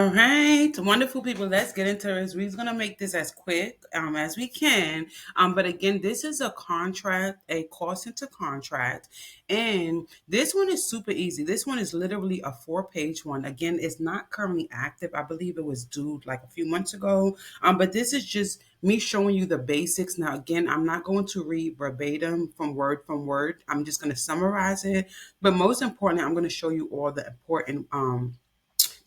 All right, wonderful people. Let's get into it. We're gonna make this as quick as we can. But again, this is a contract, a call center contract, and this one is super easy. This one is literally a four-page one. Again, it's not currently active. I believe it was due like a few months ago. But this is just me showing you the basics. Now, again, I'm not going to read verbatim from word. I'm just going to summarize it. But most importantly, I'm going to show you all the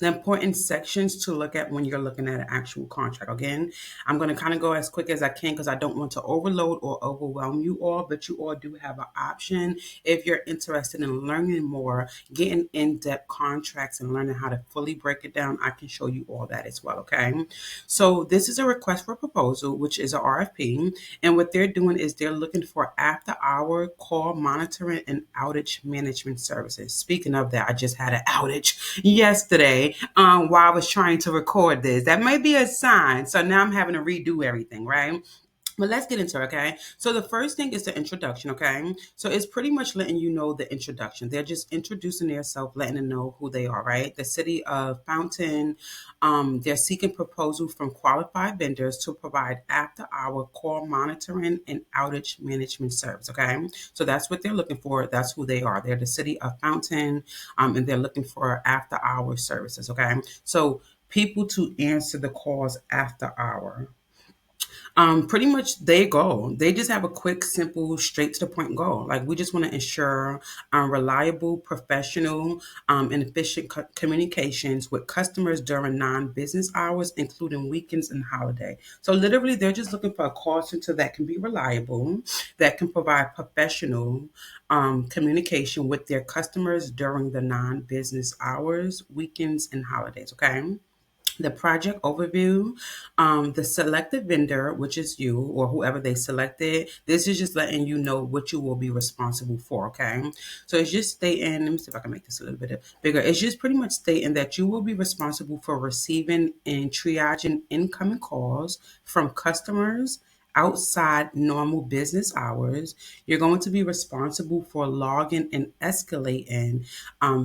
important sections to look at when you're looking at an actual contract. Again, I'm going to kind of go as quick as I can because I don't want to overload or overwhelm you all, but you all do have an option if you're interested in learning more, getting in-depth contracts and learning how to fully break it down. I can show you all that as well. Okay. So this is a request for proposal, which is a RFP. And what they're doing is they're looking for after hour call monitoring and outage management services. Speaking of that, I just had an outage yesterday while I was trying to record this. That might be a sign. So now I'm having to redo everything, right? But let's get into it, okay? So the first thing is the introduction, okay? So it's pretty much letting you know the introduction. They're just introducing themselves, letting them know who they are, right? The city of Fountain, they're seeking proposal from qualified vendors to provide after-hour call monitoring and outage management service, okay? So that's what they're looking for. That's who they are. They're the city of Fountain, and they're looking for after-hour services, okay? So people to answer the calls after hour. Pretty much they go. They just have a quick, simple, straight to the point goal. Like we just want to ensure reliable, professional, and efficient communications with customers during non-business hours, including weekends and holiday. So literally, they're just looking for a call center that can be reliable, that can provide professional communication with their customers during the non-business hours, weekends, and holidays. Okay. The project overview, the selected vendor, which is you or whoever they selected. This is just letting you know what you will be responsible for. Okay. So it's just stating, let me see if I can make this a little bit bigger. It's just pretty much stating that you will be responsible for receiving and triaging incoming calls from customers outside normal business hours. You're going to be responsible for logging and escalating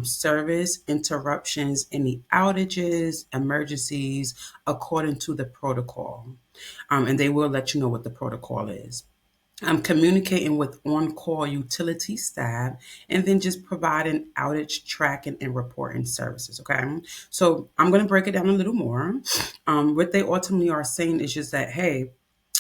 service interruptions, any outages, emergencies, according to the protocol. And they will let you know what the protocol is. Communicating with on-call utility staff, and then just providing outage tracking and reporting services. Okay, so I'm going to break it down a little more. What they ultimately are saying is just that, hey,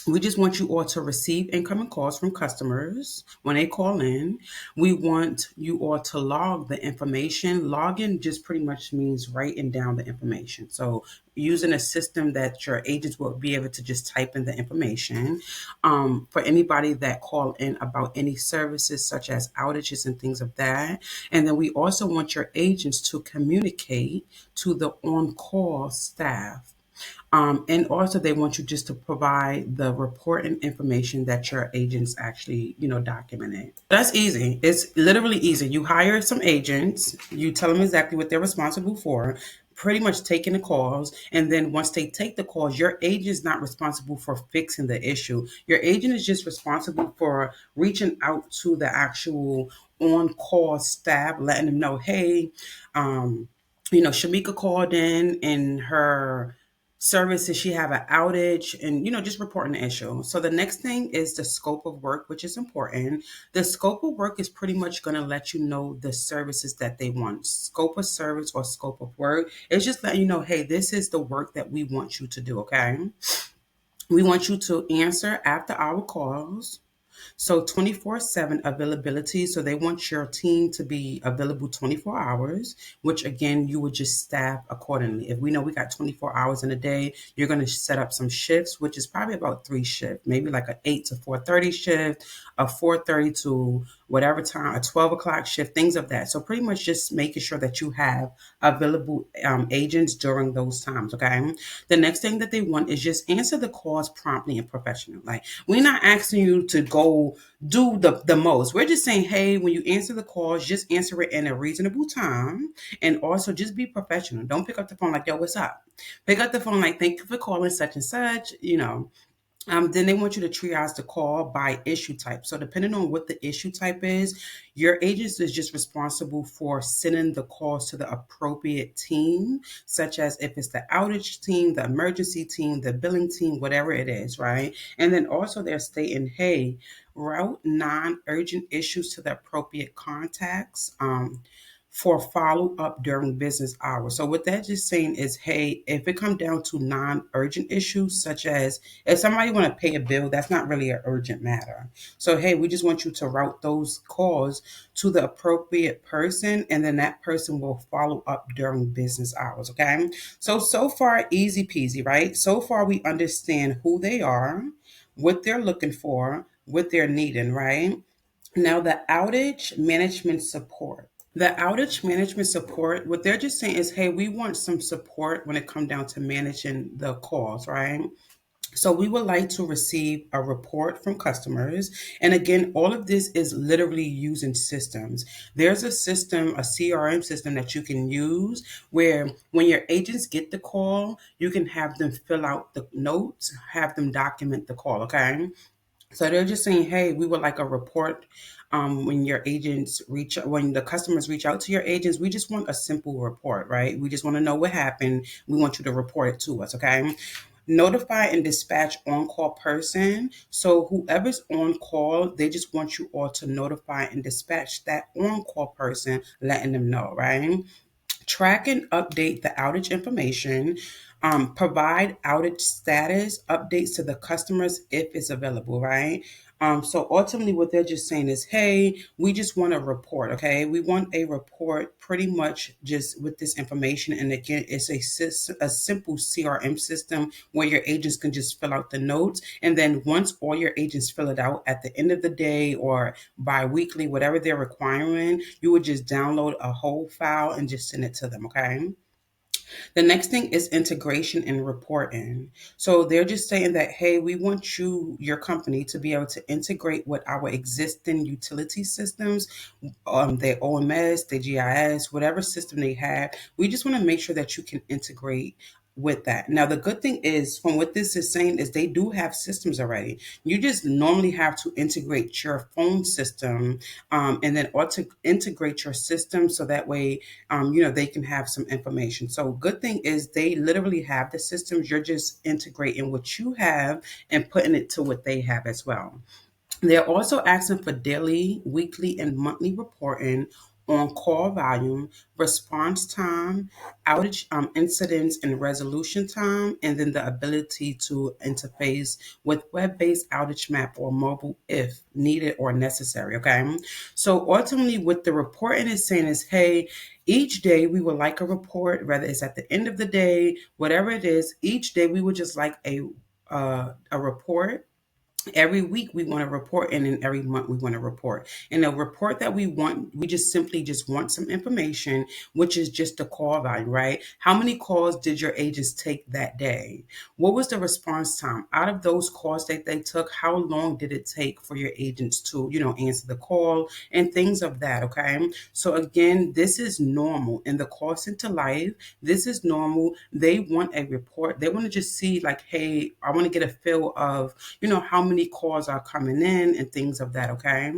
we just want you all to receive incoming calls from customers when they call in. We want you all to log the information. Logging just pretty much means writing down the information. So using a system that your agents will be able to just type in the information. For anybody that call in about any services such as outages and things of that. And then we also want your agents to communicate to the on-call staff. And also they want you just to provide the report and information that your agents actually, documented. That's easy. It's literally easy. You hire some agents, you tell them exactly what they're responsible for, pretty much taking the calls. And then once they take the calls, your agent is not responsible for fixing the issue. Your agent is just responsible for reaching out to the actual on-call staff, letting them know, hey, Shamika called in her services, she have an outage, and just reporting the issue. So the next thing is the scope of work, which is important. The scope of work is pretty much going to let you know the services that they want. Scope of service or scope of work, it's just letting you know, hey, this is the work that we want you to do. Okay, we want you to answer after our calls. So 24/7 availability. So they want your team to be available 24 hours, which again, you would just staff accordingly. If we know we got 24 hours in a day, you're going to set up some shifts, which is probably about three shifts, maybe like a 8 to 4:30 shift, a 4:30 to whatever time, a 12 o'clock shift, things of that. So pretty much just making sure that you have available agents during those times. Okay. The next thing that they want is just answer the calls promptly and professional. Like we're not asking you to go do the most. We're just saying, hey, when you answer the calls, just answer it in a reasonable time. And also just be professional. Don't pick up the phone like, yo, what's up? Pick up the phone like, thank you for calling such and such, Then they want you to triage the call by issue type. So depending on what the issue type is, your agent is just responsible for sending the calls to the appropriate team, such as if it's the outage team, the emergency team, the billing team, whatever it is, right? And then also they're stating, hey, route non-urgent issues to the appropriate contacts. For follow up during business hours. So what that just saying is, hey, if it comes down to non-urgent issues, such as if somebody want to pay a bill, that's not really an urgent matter. So hey, we just want you to route those calls to the appropriate person, and then that person will follow up during business hours. Okay. So far, easy peasy, right? So far, we understand who they are, what they're looking for, what they're needing, right? Now, the outage management support. The outage management support, what they're just saying is, hey, we want some support when it comes down to managing the calls, right? So we would like to receive a report from customers. And again, all of this is literally using systems. There's a system, a CRM system that you can use where when your agents get the call, you can have them fill out the notes, have them document the call, okay? So they're just saying, hey, we would like a report when your agents when the customers reach out to your agents. We just want a simple report, right? We just want to know what happened. We want you to report it to us, okay? Notify and dispatch on call person. So whoever's on call, they just want you all to notify and dispatch that on call person, letting them know, right? Track and update the outage information, provide outage status updates to the customers if it's available, right? So ultimately, what they're just saying is, hey, we just want a report, okay? We want a report pretty much just with this information. And again, it's a simple CRM system where your agents can just fill out the notes. And then once all your agents fill it out at the end of the day or bi-weekly, whatever they're requiring, you would just download a whole file and just send it to them, okay? The next thing is integration and reporting. So they're just saying that, hey, we want your company, to be able to integrate with our existing utility systems, their OMS, their GIS, whatever system they have. We just want to make sure that you can integrate with that. Now, the good thing is, from what this is saying, is they do have systems already. You just normally have to integrate your phone system, and then also integrate your system so that way, they can have some information. So, good thing is they literally have the systems. You're just integrating what you have and putting it to what they have as well. They're also asking for daily, weekly, and monthly reporting on call volume, response time, outage incidents and resolution time, and then the ability to interface with web-based outage map or mobile if needed or necessary. Okay. So ultimately, what the reporting is saying is, hey, each day we would like a report, whether it's at the end of the day, whatever it is, each day we would just like a report. Every week we want to report, and then every month we want to report. And the report that we want, we just simply just want some information, which is just the call value, right? How many calls did your agents take that day? What was the response time out of those calls that they took? How long did it take for your agents to answer the call and things of that? Okay, so again, this is normal in the call center life. This is normal. They want a report. They want to just see, like, hey, I want to get a feel of how many calls are coming in and things of that, okay?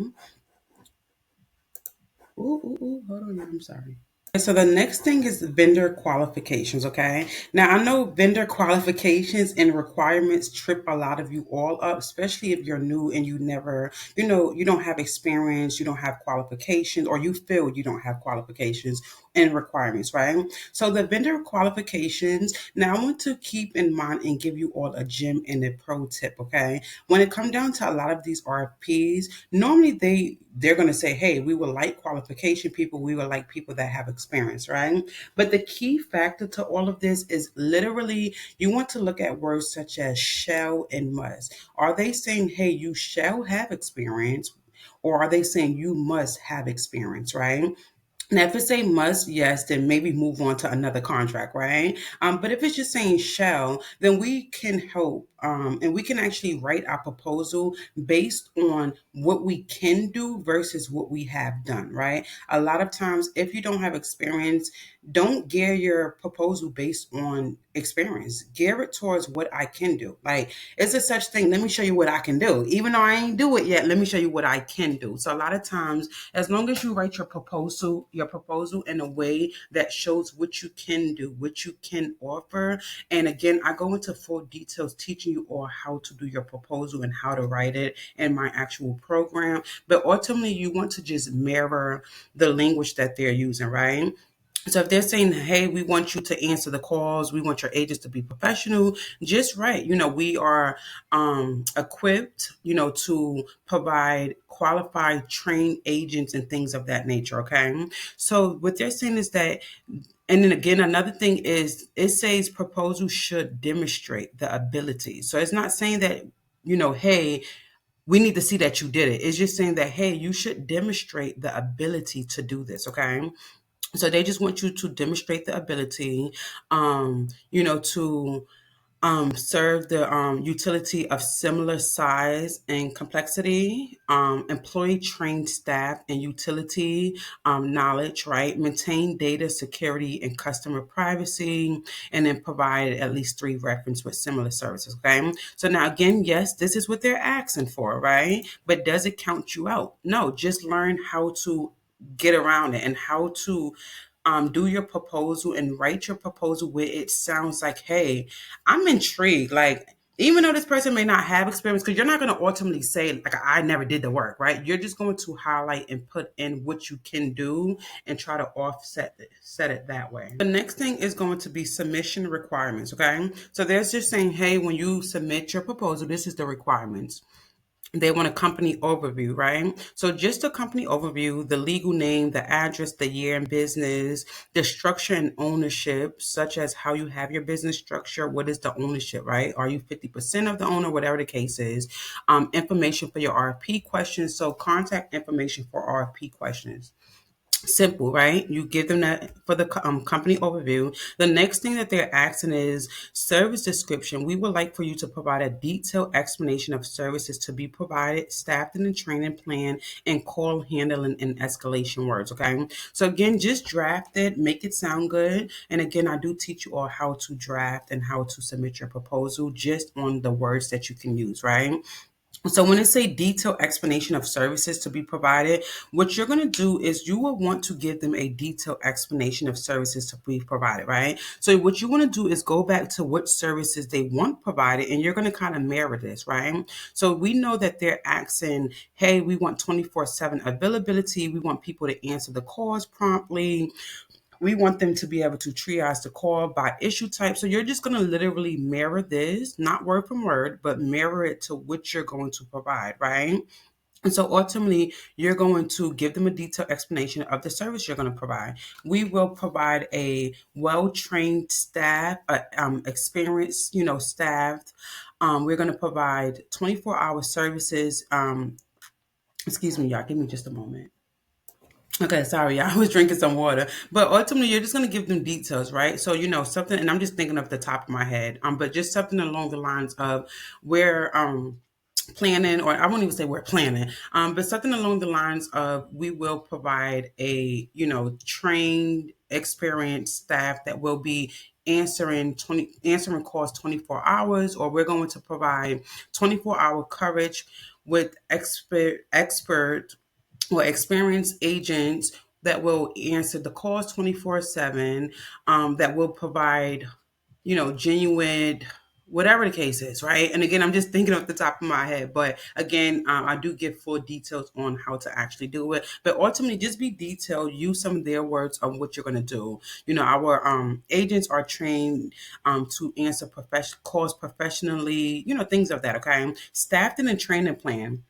Hold on, I'm sorry. So the next thing is vendor qualifications, okay? Now I know vendor qualifications and requirements trip a lot of you all up, especially if you're new and you never, you don't have experience, you don't have qualifications, or you feel you don't have qualifications and requirements, right? So the vendor qualifications, now I want to keep in mind and give you all a gem and a pro tip, okay? When it comes down to a lot of these RFPs, normally they're going to say, hey, we would like qualification people, we would like people that have experience, right? But the key factor to all of this is literally you want to look at words such as shall and must. Are they saying, hey, you shall have experience, or are they saying you must have experience, right? Now, if it's a must, yes, then maybe move on to another contract, right? But if it's just saying shall, then we can help and we can actually write our proposal based on what we can do versus what we have done, right? A lot of times, if you don't have experience, don't gear your proposal based on experience. Gear it towards what I can do. Like, is there such thing? Let me show you what I can do. Even though I ain't do it yet, let me show you what I can do. So a lot of times, as long as you write your proposal in a way that shows what you can do, what you can offer. And again, I go into full details teaching you all how to do your proposal and how to write it in my actual program. But ultimately, you want to just mirror the language that they're using, right? So if they're saying, hey, we want you to answer the calls, we want your agents to be professional, just right. We are equipped, to provide qualified, trained agents and things of that nature. Okay. So what they're saying is that, and then again, another thing is it says proposal should demonstrate the ability. So it's not saying that, hey, we need to see that you did it. It's just saying that, hey, you should demonstrate the ability to do this. Okay. So they just want you to demonstrate the ability, to serve the utility of similar size and complexity, employee trained staff and utility knowledge, right? Maintain data security and customer privacy, and then provide at least 3 reference with similar services, okay? So now again, yes, this is what they're asking for, right? But does it count you out? No, just learn how to get around it and how to do your proposal and write your proposal where it sounds like, hey, I'm intrigued. Like, even though this person may not have experience, because you're not going to ultimately say, like, I never did the work, right? You're just going to highlight and put in what you can do and try to offset it, set it that way. The next thing is going to be submission requirements, okay? So there's just saying, hey, when you submit your proposal, this is the requirements. They want a company overview, right? So just a company overview, the legal name, the address, the year in business, the structure and ownership, such as how you have your business structure. What is the ownership, right? Are you 50% of the owner, whatever the case is? Information for your RFP questions. So contact information for RFP questions. Simple, right? You give them that for the company overview. The next thing that they're asking is service description. We would like for you to provide a detailed explanation of services to be provided, staffed in the training plan, and call handling and escalation words. Okay. So again, just draft it, make it sound good. And again, I do teach you all how to draft and how to submit your proposal just on the words that you can use, right? So when it say detailed explanation of services to be provided, what you're going to do is you will want to give them a detailed explanation of services to be provided, right? So what you want to do is go back to what services they want provided, and you're going to kind of mirror this, right? So we know that they're asking, hey, we want 24/7 availability. We want people to answer the calls promptly. We want them to be able to triage the call by issue type. So you're just going to literally mirror this, not word from word, but mirror it to what you're going to provide, right? And so ultimately, you're going to give them a detailed explanation of the service you're going to provide. We will provide a well-trained staff, experienced, staff. We're going to provide 24-hour services. Excuse me, y'all. Give me just a moment. Okay, sorry, I was drinking some water. But ultimately, you're just going to give them details, right? So, something, and I'm just thinking off the top of my head, but just something along the lines of where planning, or I won't even say we're planning, but something along the lines of we will provide a, trained, experienced staff that will be answering calls 24 hours, or we're going to provide 24-hour coverage with expert or experienced agents that will answer the calls 24/7, that will provide, genuine, whatever the case is, right? And again, I'm just thinking off the top of my head, but again, I do give full details on how to actually do it. But ultimately, just be detailed. Use some of their words on what you're going to do. Our agents are trained to answer calls professionally. Things of that. Okay, staffed in a training plan.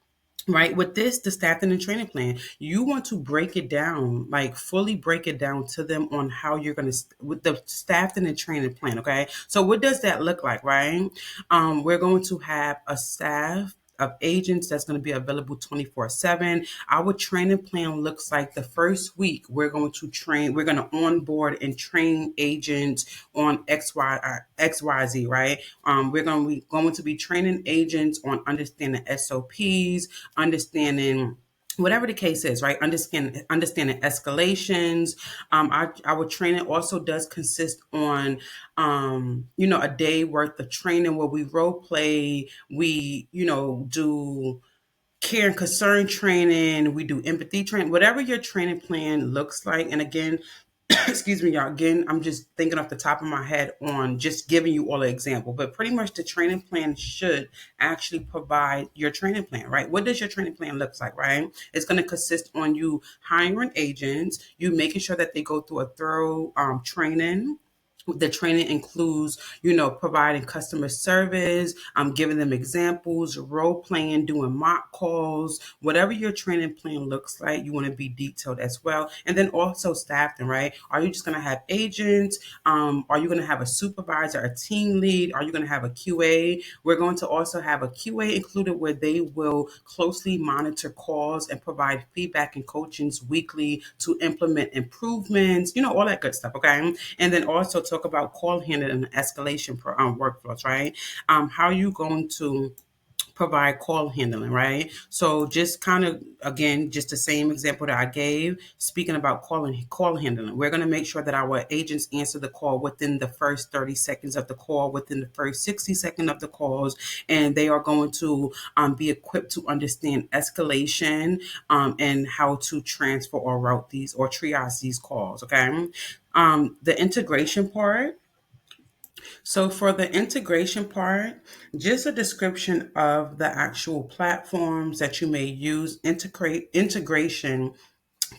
Right. With this, the staffing and training plan, you want to break it down, like fully break it down to them on how you're going to, with the staffing and training plan. Okay. So what does that look like? Right. We're going to have a staff. of agents that's going to be available 24/7. Our training plan looks like the first week we're going to onboard and train agents on XYZ, right? We're going to be training agents on understanding SOPs, understanding whatever the case is, right? Understanding escalations. Our training also does consist on, a day worth of training where we role play, we, do care and concern training, we do empathy training, whatever your training plan looks like. And again, excuse me, y'all. Again, I'm just thinking off the top of my head on just giving you all an example, but pretty much the training plan should actually provide your training plan, right? What does your training plan looks like, right? It's going to consist on you hiring agents, you making sure that they go through a thorough training. The training includes, providing customer service, giving them examples, role playing, doing mock calls, whatever your training plan looks like, you want to be detailed as well. And then also staffing, right? Are you just going to have agents? Are you going to have a supervisor, a team lead? Are you going to have a QA? We're going to also have a QA included where they will closely monitor calls and provide feedback and coachings weekly to implement improvements, all that good stuff, okay? And then also talk about call handling and escalation workflows, right? How are you going to provide call handling, right? So just kind of again, just the same example that I gave, speaking about call handling. We're going to make sure that our agents answer the call within the first 30 seconds of the call, within the first 60 seconds of the calls, and they are going to be equipped to understand escalation and how to transfer or route these or triage these calls. Okay. The integration part. So for the integration part, just a description of the actual platforms that you may use, integrate integration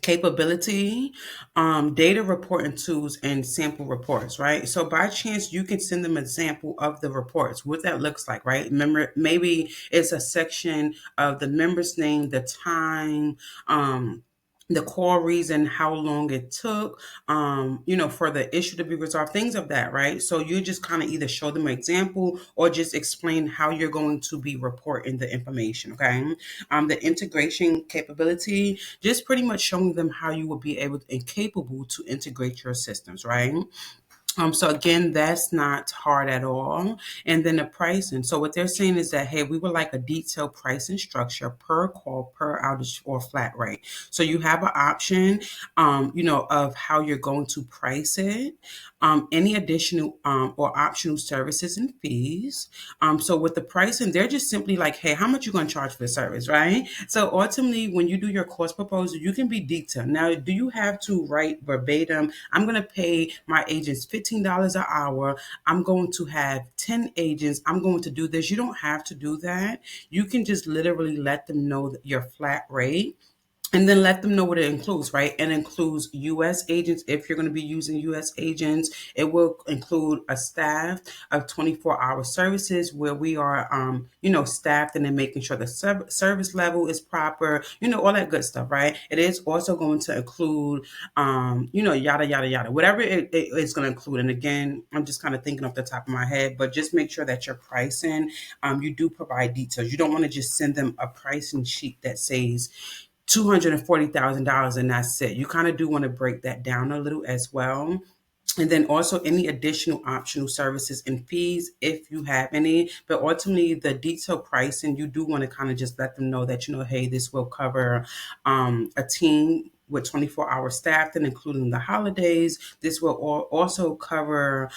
capability, data reporting tools, and sample reports, right? So by chance, you can send them an example of the reports, what that looks like, right? Remember, maybe it's a section of the member's name, the time, the core reason, how long it took, for the issue to be resolved, things of that, right? So you just kind of either show them an example or just explain how you're going to be reporting the information, okay? The integration capability, just pretty much showing them how you will be able and capable to integrate your systems, right? So again, that's not hard at all. And then the pricing. So what they're saying is that, hey, we would like a detailed pricing structure per call, per outage, or flat rate. So you have an option, of how you're going to price it, any additional or optional services and fees. So with the pricing, they're just simply like, hey, how much you going to charge for the service, right? So ultimately, when you do your cost proposal, you can be detailed. Now, do you have to write verbatim? I'm going to pay my agents $15 an hour. I'm going to have 10 agents. I'm going to do this. You don't have to do that. You can just literally let them know that your flat rate, and then let them know what it includes, right? It includes U.S. agents if you're going to be using U.S. agents. It will include a staff of 24-hour services where we are, staffed and then making sure the service level is proper, all that good stuff, right? It is also going to include, yada, yada, yada, whatever it's going to include. And again, I'm just kind of thinking off the top of my head, but just make sure that your pricing, you do provide details. You don't want to just send them a pricing sheet that says, $240,000 and that's it. You kind of do want to break that down a little as well. And then also any additional optional services and fees if you have any. But ultimately, the detailed pricing, you do want to kind of just let them know that, hey, this will cover a team with 24-hour staff, and including the holidays. This will also cover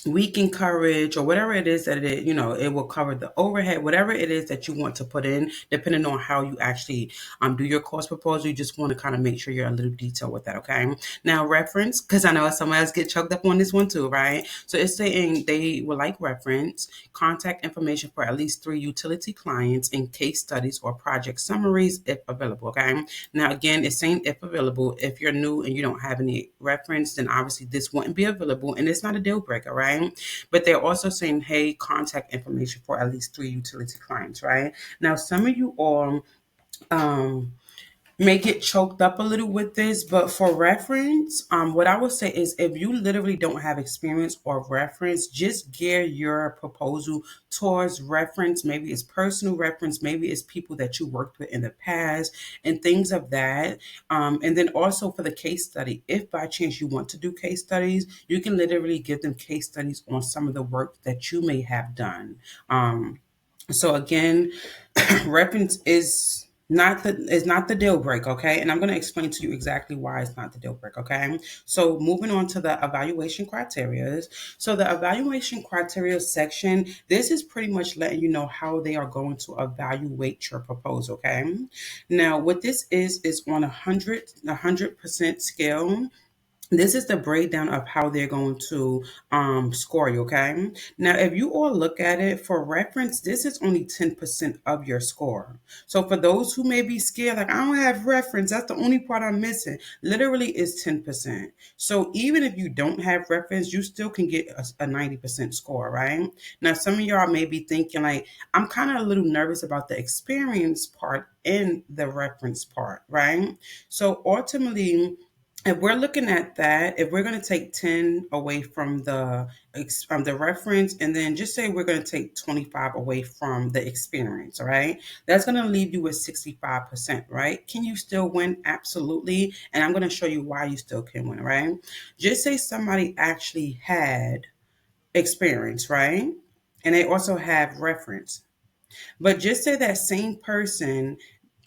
weekend coverage or whatever it is that it will cover the overhead, whatever it is that you want to put in, depending on how you actually do your cost proposal. You just want to kind of make sure you're a little detailed with that, okay? Now, reference, because I know some of us get choked up on this one too, right? So it's saying they would like reference, contact information for at least 3 utility clients in case studies or project summaries if available, okay? Now, again, it's saying if available. If you're new and you don't have any reference, then obviously this wouldn't be available, and it's not a deal breaker, right? But they're also saying, hey, contact information for at least 3 utility clients, right? Now, some of you all, may get choked up a little with this, but for reference, what I would say is if you literally don't have experience or reference, just gear your proposal towards reference. Maybe it's personal reference, maybe it's people that you worked with in the past and things of that. And then also for the case study, if by chance you want to do case studies, you can literally give them case studies on some of the work that you may have done. So again, reference is not the deal break, okay? And I'm going to explain to you exactly why it's not the deal break, okay? So moving on to the evaluation criteria. So the evaluation criteria section, this is pretty much letting you know how they are going to evaluate your proposal, okay? Now, what this is on a 100% scale. This is the breakdown of how they're going to score you, okay? Now, if you all look at it for reference, this is only 10% of your score. So for those who may be scared, like, I don't have reference, that's the only part I'm missing, literally is 10%. So even if you don't have reference, you still can get a 90% score, right? Now, some of y'all may be thinking, like, I'm kind of a little nervous about the experience part and the reference part, right? So ultimately, if we're looking at that, if we're going to take 10 away from the reference, and then just say we're going to take 25 away from the experience, all right? That's going to leave you with 65%, right? Can you still win? Absolutely. And I'm going to show you why you still can win, right? Just say somebody actually had experience, right? And they also have reference. But just say that same person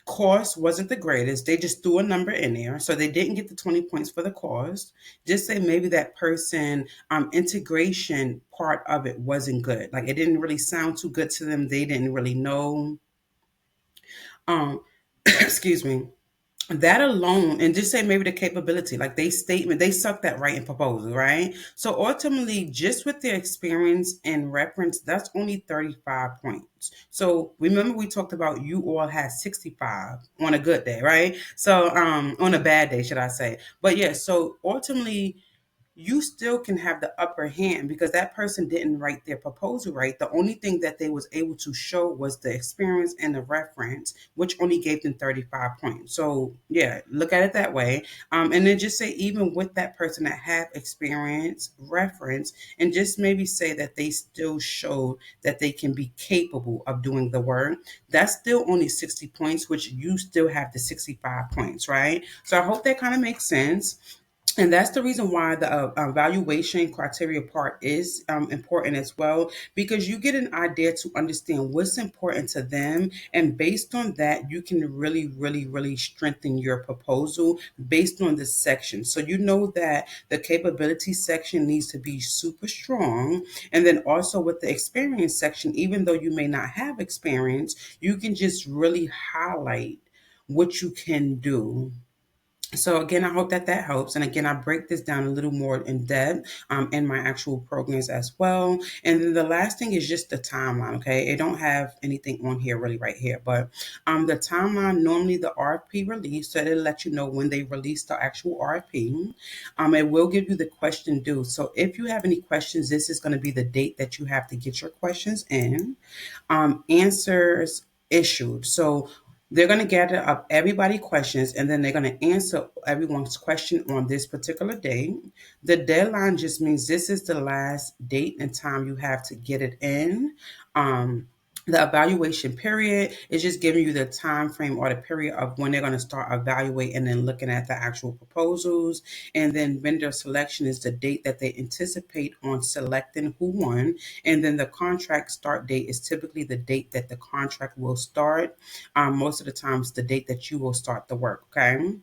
cost wasn't the greatest. They just threw a number in there. So they didn't get the 20 points for the cost. Just say maybe that person integration part of it wasn't good. Like it didn't really sound too good to them. They didn't really know. Um excuse me, that alone, and just say maybe the capability, like they suck that right in proposal, right? So ultimately, just with their experience and reference, that's only 35 points. So remember we talked about you all had 65 on a good day, right? So on a bad day, should I say. But yeah, so ultimately you still can have the upper hand because that person didn't write their proposal right. The only thing that they was able to show was the experience and the reference, which only gave them 35 points. So yeah, look at it that way. And then just say even with that person that have experience, reference, and just maybe say that they still showed that they can be capable of doing the work. That's still only 60 points, which you still have the 65 points, right? So I hope that kind of makes sense. And that's the reason why the evaluation criteria part is important as well, because you get an idea to understand what's important to them. And based on that, you can really, really, really strengthen your proposal based on this section. So you know that the capability section needs to be super strong. And then also with the experience section, even though you may not have experience, you can just really highlight what you can do. So again, I hope that that helps. And again, I break this down a little more in depth in my actual programs as well. And then the last thing is just the timeline. Okay, it don't have anything on here really right here, but the timeline, normally the RFP release, so it'll let you know when they release the actual RFP. It will give you the question due. So if you have any questions, this is going to be the date that you have to get your questions in. Answers issued. So they're going to gather up everybody questions and then they're going to answer everyone's question on this particular date. The deadline just means this is the last date and time you have to get it in. The evaluation period is just giving you the time frame or the period of when they're going to start evaluating and then looking at the actual proposals. And then vendor selection is the date that they anticipate on selecting who won. And then the contract start date is typically the date that the contract will start. Most of the times, the date that you will start the work. Okay.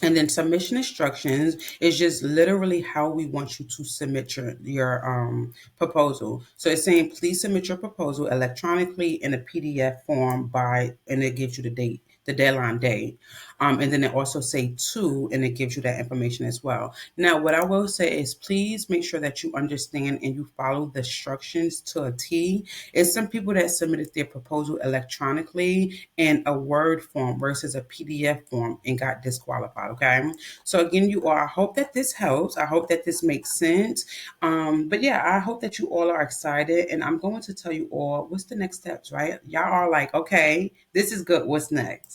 And then submission instructions is just literally how we want you to submit your proposal. So it's saying please submit your proposal electronically in a PDF form by, and it gives you the date, the deadline date. And then it also say to, and it gives you that information as well. Now, what I will say is please make sure that you understand and you follow the instructions to a T. It's some people that submitted their proposal electronically in a Word form versus a PDF form and got disqualified. Okay. So again, you all, I hope that this helps. I hope that this makes sense. But yeah, I hope that you all are excited. And I'm going to tell you all what's the next steps, right? Y'all are like, okay, this is good. What's next?